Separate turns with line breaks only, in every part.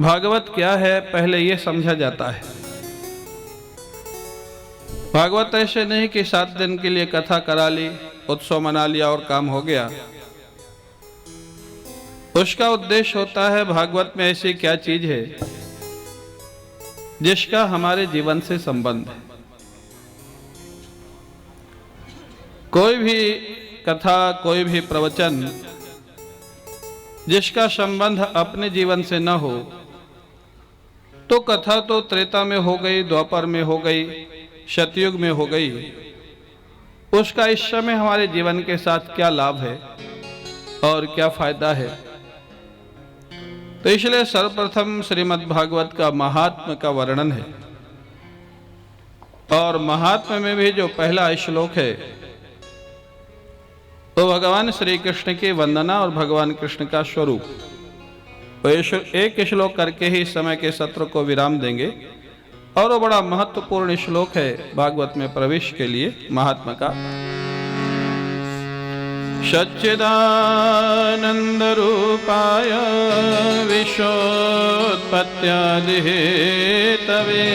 भागवत क्या है पहले ये समझा जाता है। भागवत ऐसे नहीं कि 7 दिन के लिए कथा करा ली, उत्सव मना लिया और काम हो गया। उसका उद्देश्य होता है भागवत में ऐसी क्या चीज है जिसका हमारे जीवन से संबंध है। कोई भी कथा, कोई भी प्रवचन जिसका संबंध अपने जीवन से न हो तो कथा तो त्रेता में हो गई, द्वापर में हो गई, सतयुग में हो गई। उसका इस समय हमारे जीवन के साथ क्या लाभ है और क्या फायदा है। तो इसलिए सर्वप्रथम श्रीमद् भागवत का महात्म्य का वर्णन है। और महात्म्य में भी जो पहला श्लोक है तो भगवान श्री कृष्ण की वंदना और भगवान कृष्ण का स्वरूप। तो एक श्लोक करके ही समय के सत्र को विराम देंगे। और वो बड़ा महत्वपूर्ण श्लोक है भागवत में प्रवेश के लिए महात्मा का। सच्चिदानंद रूपाय विश्वोत्पत्त्यादि हेतवे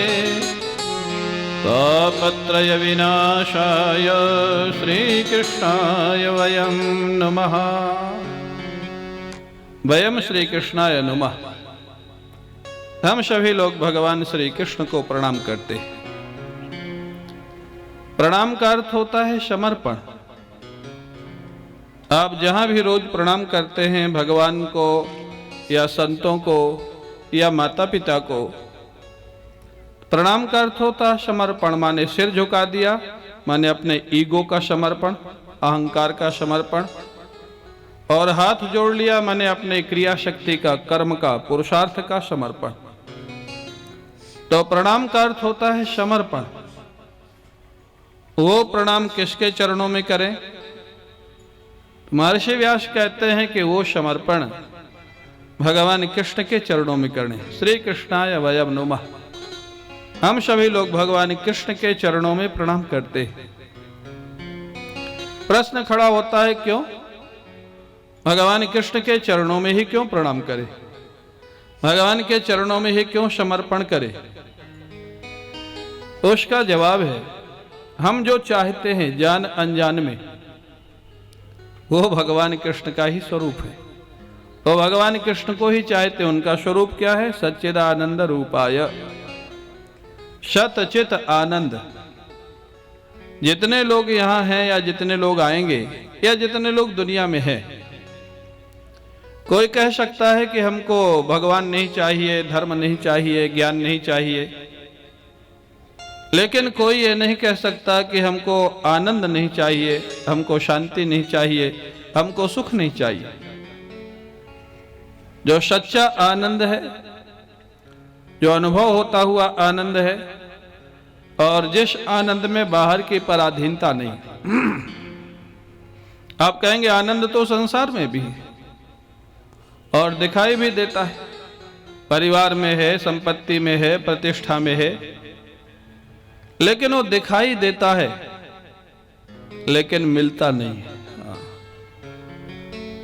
तापत्रय विनाशाय श्रीकृष्णाय वयं नमः। वयं श्रीकृष्णाय नमः। हम सभी लोग भगवान श्री कृष्ण को प्रणाम करते हैं। प्रणाम का अर्थ होता है समर्पण। आप जहां भी रोज प्रणाम करते हैं भगवान को या संतों को या माता पिता को, प्रणाम का अर्थ होता है समर्पण। माने सिर झुका दिया, माने अपने ईगो का समर्पण, अहंकार का समर्पण। और हाथ जोड़ लिया माने अपने क्रिया शक्ति का, कर्म का, पुरुषार्थ का समर्पण। तो प्रणाम का अर्थ होता है समर्पण। वो प्रणाम किसके चरणों में करें? महर्षि व्यास कहते हैं कि वो समर्पण भगवान कृष्ण के चरणों में करें। श्री कृष्णाय वयं नमः। हम सभी लोग भगवान कृष्ण के चरणों में प्रणाम करते हैं। प्रश्न खड़ा होता है क्यों भगवान कृष्ण के चरणों में ही क्यों प्रणाम करें, भगवान के चरणों में ही क्यों समर्पण करें? तो उसका जवाब है, हम जो चाहते हैं जान अनजान में वो भगवान कृष्ण का ही स्वरूप है। तो भगवान कृष्ण को ही चाहते हैं। उनका स्वरूप क्या है? सच्चिदानंद रूपाय सतचित आनंद। जितने लोग यहाँ हैं या जितने लोग आएंगे या जितने लोग दुनिया में हैं, कोई कह सकता है कि हमको भगवान नहीं चाहिए, धर्म नहीं चाहिए, ज्ञान नहीं चाहिए। लेकिन कोई ये नहीं कह सकता कि हमको आनंद नहीं चाहिए, हमको शांति नहीं चाहिए, हमको सुख नहीं चाहिए। जो सच्चा आनंद है, जो अनुभव होता हुआ आनंद है, और जिस आनंद में बाहर की पराधीनता नहीं। आप कहेंगे आनंद तो संसार में भी है और दिखाई भी देता है। परिवार में है, संपत्ति में है, प्रतिष्ठा में है, लेकिन वो दिखाई देता है लेकिन मिलता नहीं है।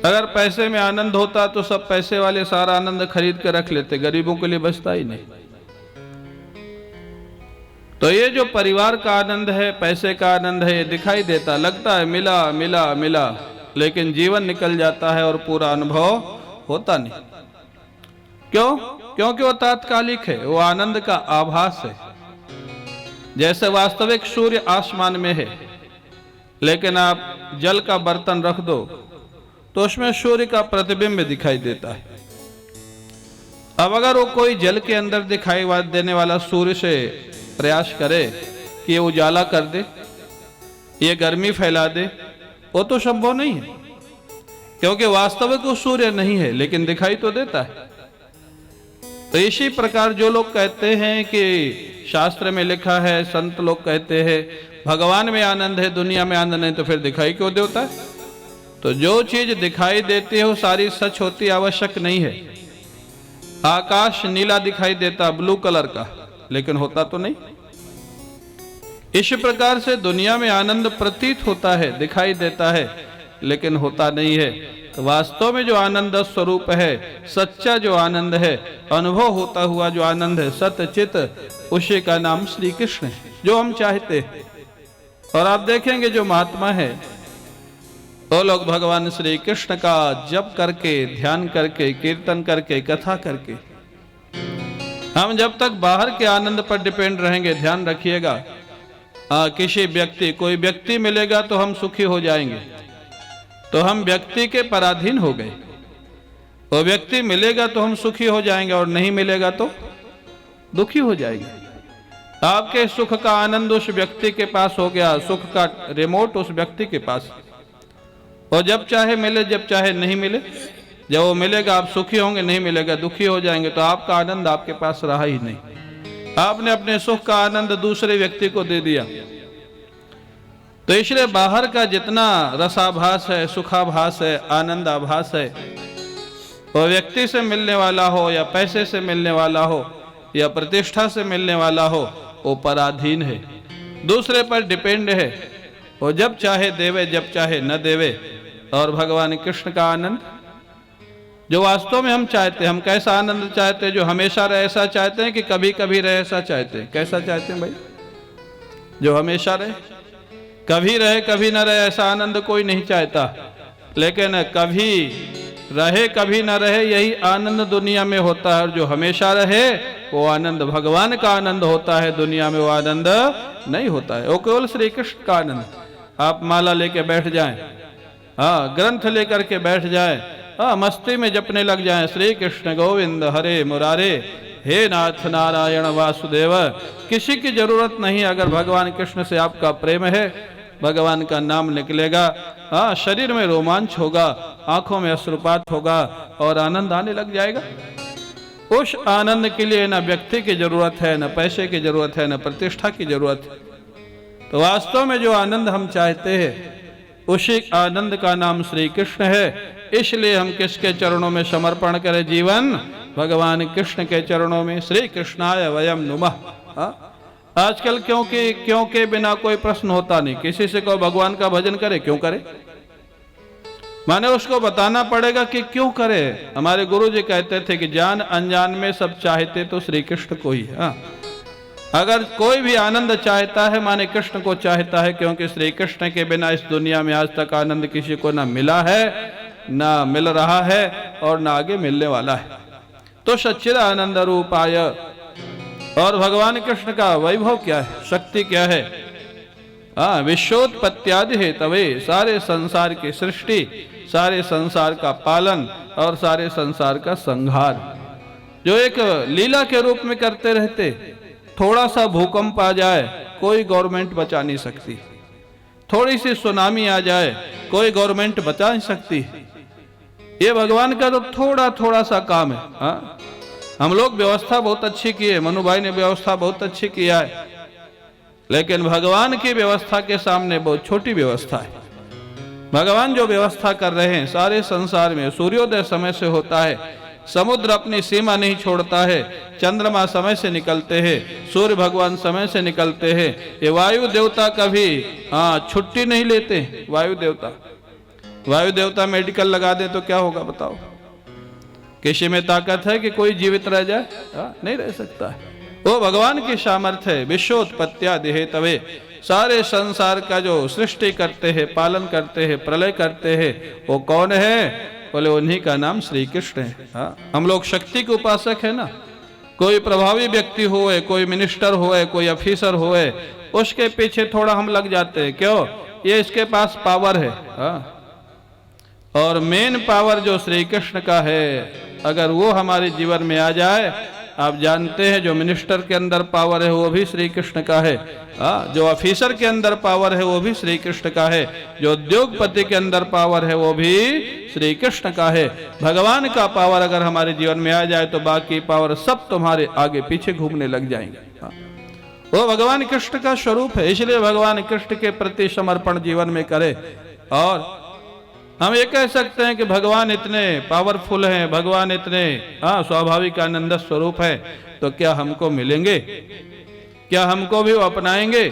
अगर पैसे में आनंद होता तो सब पैसे वाले सारा आनंद खरीद के रख लेते, गरीबों के लिए बचता ही नहीं। तो ये जो परिवार का आनंद है, पैसे का आनंद है, ये दिखाई देता, लगता है मिला मिला मिला, लेकिन जीवन निकल जाता है और पूरा अनुभव होता नहीं। क्यों? क्योंकि वो तात्कालिक है, वो आनंद का आभास है। जैसे वास्तविक सूर्य आसमान में है, लेकिन आप जल का बर्तन रख दो तो उसमें सूर्य का प्रतिबिंब दिखाई देता है। अब अगर वो कोई जल के अंदर दिखाई देने वाला सूर्य से प्रयास करे कि ये उजाला कर दे, ये गर्मी फैला दे, वो तो संभव नहीं है, क्योंकि वास्तविक वो सूर्य नहीं है, लेकिन दिखाई तो देता है। तो इसी प्रकार जो लोग कहते हैं कि शास्त्र में लिखा है, संत लोग कहते हैं भगवान में आनंद है, दुनिया में आनंद नहीं, तो फिर दिखाई क्यों देता है? तो जो चीज दिखाई देती है वो सारी सच होती आवश्यक नहीं है। आकाश नीला दिखाई देता, ब्लू कलर का, लेकिन होता तो नहीं। इस प्रकार से दुनिया में आनंद प्रतीत होता है, दिखाई देता है, लेकिन होता नहीं है। तो वास्तव में जो आनंद स्वरूप है, सच्चा जो आनंद है, अनुभव होता हुआ जो आनंद है, सत्य चित, उसी का नाम श्री कृष्ण है, जो हम चाहते हैं। और आप देखेंगे जो महात्मा है वो लोग भगवान श्री कृष्ण का जप करके, ध्यान करके, कीर्तन करके, कथा करके, हम जब तक बाहर के आनंद पर डिपेंड रहेंगे, ध्यान रखिएगा, किसी व्यक्ति, कोई व्यक्ति मिलेगा तो हम सुखी हो जाएंगे, तो हम व्यक्ति के पराधीन हो गए। वो व्यक्ति मिलेगा तो हम सुखी हो जाएंगे और नहीं मिलेगा तो दुखी हो जाएंगे। आपके सुख का आनंद उस व्यक्ति के पास हो गया, सुख का रिमोट उस व्यक्ति के पास, और जब चाहे मिले, जब चाहे नहीं मिले। जब वो मिलेगा आप सुखी होंगे, नहीं मिलेगा दुखी हो जाएंगे, तो आपका आनंद आपके पास रहा ही नहीं। आपने अपने सुख का आनंद दूसरे व्यक्ति को दे दिया। तो इसलिए बाहर का जितना रसाभास है, सुखाभास है, आनंदाभास है, वो व्यक्ति से मिलने वाला हो या पैसे से मिलने वाला हो या प्रतिष्ठा से मिलने वाला हो, वो पराधीन है, दूसरे पर डिपेंड है। वो जब चाहे देवे, जब चाहे न देवे। और भगवान कृष्ण का आनंद जो वास्तव में हम चाहते हैं, हम कैसा आनंद चाहते हैं? जो हमेशा रहे ऐसा चाहते हैं कि कभी कभी रहे ऐसा चाहते हैं? कैसा चाहते हैं भाई? जो हमेशा रहे, कभी रहे कभी न रहे ऐसा आनंद कोई नहीं चाहता, लेकिन कभी रहे कभी न रहे यही आनंद दुनिया में होता है। और जो हमेशा रहे वो आनंद भगवान का आनंद होता है, दुनिया में वो आनंद नहीं होता है। वो केवल श्री कृष्ण का आनंद। आप माला लेके बैठ जाएं, ग्रंथ लेकर के बैठ जाएं, मस्ती में जपने लग जाएं, श्री कृष्ण गोविंद हरे मुरारे, हे नाथ नारायण वासुदेव। किसी की जरूरत नहीं, अगर भगवान कृष्ण से आपका प्रेम है, भगवान का नाम निकलेगा, शरीर में रोमांच होगा, आंखों में अश्रुपात होगा और आनंद आने लग जाएगा। उस आनंद के लिए न व्यक्ति की जरूरत है, न पैसे की जरूरत है, न प्रतिष्ठा की जरूरत है। तो वास्तव में जो आनंद हम चाहते हैं, उसी आनंद का नाम श्री कृष्ण है। इसलिए हम किसके चरणों में समर्पण करें जीवन? भगवान कृष्ण के चरणों में। श्री कृष्णाय वयम नुमः। आजकल क्योंकि बिना कोई प्रश्न होता नहीं। किसी से कोई भगवान का भजन करे, क्यों करे? माने उसको बताना पड़ेगा कि क्यों करे। हमारे गुरु जी कहते थे कि जान अनजान में सब चाहते तो श्री कृष्ण को ही। अगर कोई भी आनंद चाहता है, माने कृष्ण को चाहता है, क्योंकि श्री कृष्ण के बिना इस दुनिया में आज तक आनंद किसी को ना मिला है, ना मिल रहा है और ना आगे मिलने वाला है। तो सच्चिदानंद रूपाय। और भगवान कृष्ण का वैभव क्या है, शक्ति क्या है? विश्वोत्पत्त्यादि हेतवे, सारे संसार की सृष्टि, सारे संसार का पालन और सारे संसार का संहार, जो एक लीला के रूप में करते रहते। थोड़ा सा भूकंप आ जाए, कोई गवर्नमेंट बचा नहीं सकती। थोड़ी सी सुनामी आ जाए, कोई गवर्नमेंट बचा नहीं सकती। ये भगवान का तो थोड़ा थोड़ा सा काम है। हम लोग व्यवस्था बहुत अच्छी की है, मनु भाई ने व्यवस्था बहुत अच्छी किया है, लेकिन भगवान की व्यवस्था के सामने बहुत छोटी व्यवस्था है। भगवान जो व्यवस्था कर रहे हैं सारे संसार में, सूर्योदय समय से होता है, समुद्र अपनी सीमा नहीं छोड़ता है, चंद्रमा समय से निकलते हैं, सूर्य भगवान समय से निकलते हैं। ये वायु देवता कभी छुट्टी नहीं लेते। वायु देवता मेडिकल लगा दे तो क्या होगा बताओ? किसी में ताकत है कि कोई जीवित रह जाए? नहीं रह सकता है। वो भगवान की सामर्थ्य है। विश्वोत्पत्त्यादि हेतवे, सारे संसार का जो सृष्टि करते हैं, पालन करते हैं, प्रलय करते हैं, वो कौन है? बोले उन्हीं का नाम श्री कृष्ण है। हम लोग शक्ति के उपासक है ना। कोई प्रभावी व्यक्ति होए, कोई मिनिस्टर होए, कोई ऑफिसर होए, उसके पीछे थोड़ा हम लग जाते हैं। क्यों? ये इसके पास पावर है। और मेन पावर जो श्री कृष्ण का है, अगर वो हमारे जीवन में आ जाए, आप जानते हैं जो मिनिस्टर के अंदर पावर है वो भी श्री कृष्ण का है। जो ऑफिसर के अंदर पावर है वो भी श्री कृष्ण का है। जो उद्योगपति के अंदर पावर है वो भी श्री कृष्ण का है। भगवान का पावर अगर हमारे जीवन में आ जाए तो बाकी पावर सब तुम्हारे आगे पीछे घूमने लग जाएंगे। वो भगवान कृष्ण का स्वरूप है। इसलिए भगवान कृष्ण के प्रति समर्पण जीवन में करे। और हम ये कह सकते हैं कि भगवान इतने पावरफुल हैं, भगवान इतने स्वाभाविक आनंद स्वरूप है, तो क्या हमको मिलेंगे? क्या हमको भी वो अपनाएंगे?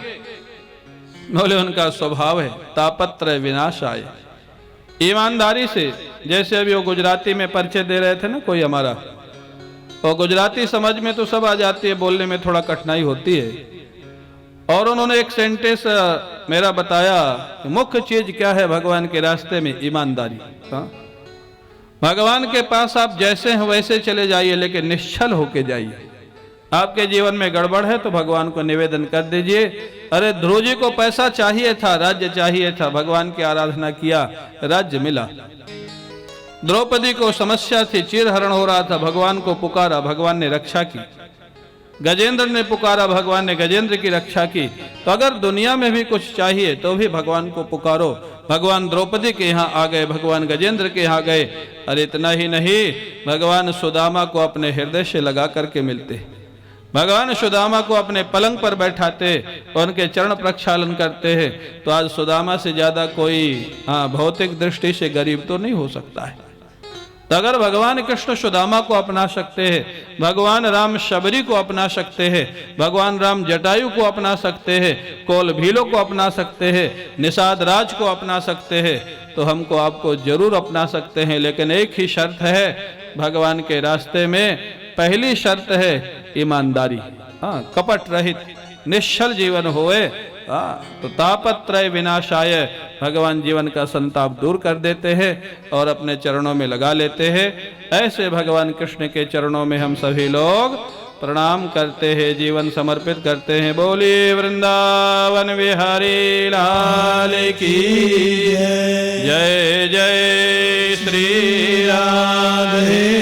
बोले उनका स्वभाव है तापत्रय विनाशाय। ईमानदारी से जैसे अभी वो गुजराती में परिचय दे रहे थे ना कोई हमारा, और गुजराती समझ में तो सब आ जाती है, बोलने में थोड़ा कठिनाई होती है। और उन्होंने एक सेंटेंस मेरा बताया कि मुख्य चीज क्या है भगवान के रास्ते में? ईमानदारी। हाँ? भगवान के पास आप जैसे हैं वैसे चले जाइए, लेकिन निश्चल होके जाइए। आपके जीवन में गड़बड़ है तो भगवान को निवेदन कर दीजिए। अरे ध्रुव जी को पैसा चाहिए था, राज्य चाहिए था, भगवान की आराधना किया, राज्य मिला। द्रौपदी को समस्या थी, चीरहरण हो रहा था, भगवान को पुकारा, भगवान ने रक्षा की। गजेंद्र ने पुकारा, भगवान ने गजेंद्र की रक्षा की। तो अगर दुनिया में भी कुछ चाहिए तो भी भगवान को पुकारो। भगवान द्रौपदी के यहाँ आ गए, भगवान गजेंद्र के यहाँ गए। अरे इतना ही नहीं, भगवान सुदामा को अपने हृदय से लगा करके मिलते, भगवान सुदामा को अपने पलंग पर बैठाते और उनके चरण प्रक्षालन करते हैं। तो आज सुदामा से ज्यादा कोई भौतिक दृष्टि से गरीब तो नहीं हो सकता है। तो अगर भगवान कृष्ण सुदामा को अपना सकते हैं, भगवान राम शबरी को अपना सकते हैं, भगवान राम जटायु को अपना सकते हैं, कोल भीलो को अपना सकते हैं, निषाद राज को अपना सकते हैं, तो हमको आपको जरूर अपना सकते हैं। लेकिन एक ही शर्त है भगवान के रास्ते में, पहली शर्त है ईमानदारी। कपट रहित निश्चल जीवन होए, तो तापत्रय विनाशाय, भगवान जीवन का संताप दूर कर देते हैं और अपने चरणों में लगा लेते हैं। ऐसे भगवान कृष्ण के चरणों में हम सभी लोग प्रणाम करते हैं, जीवन समर्पित करते हैं। बोलिए वृंदावन बिहारी लाल की जय। जय जय श्री राधे।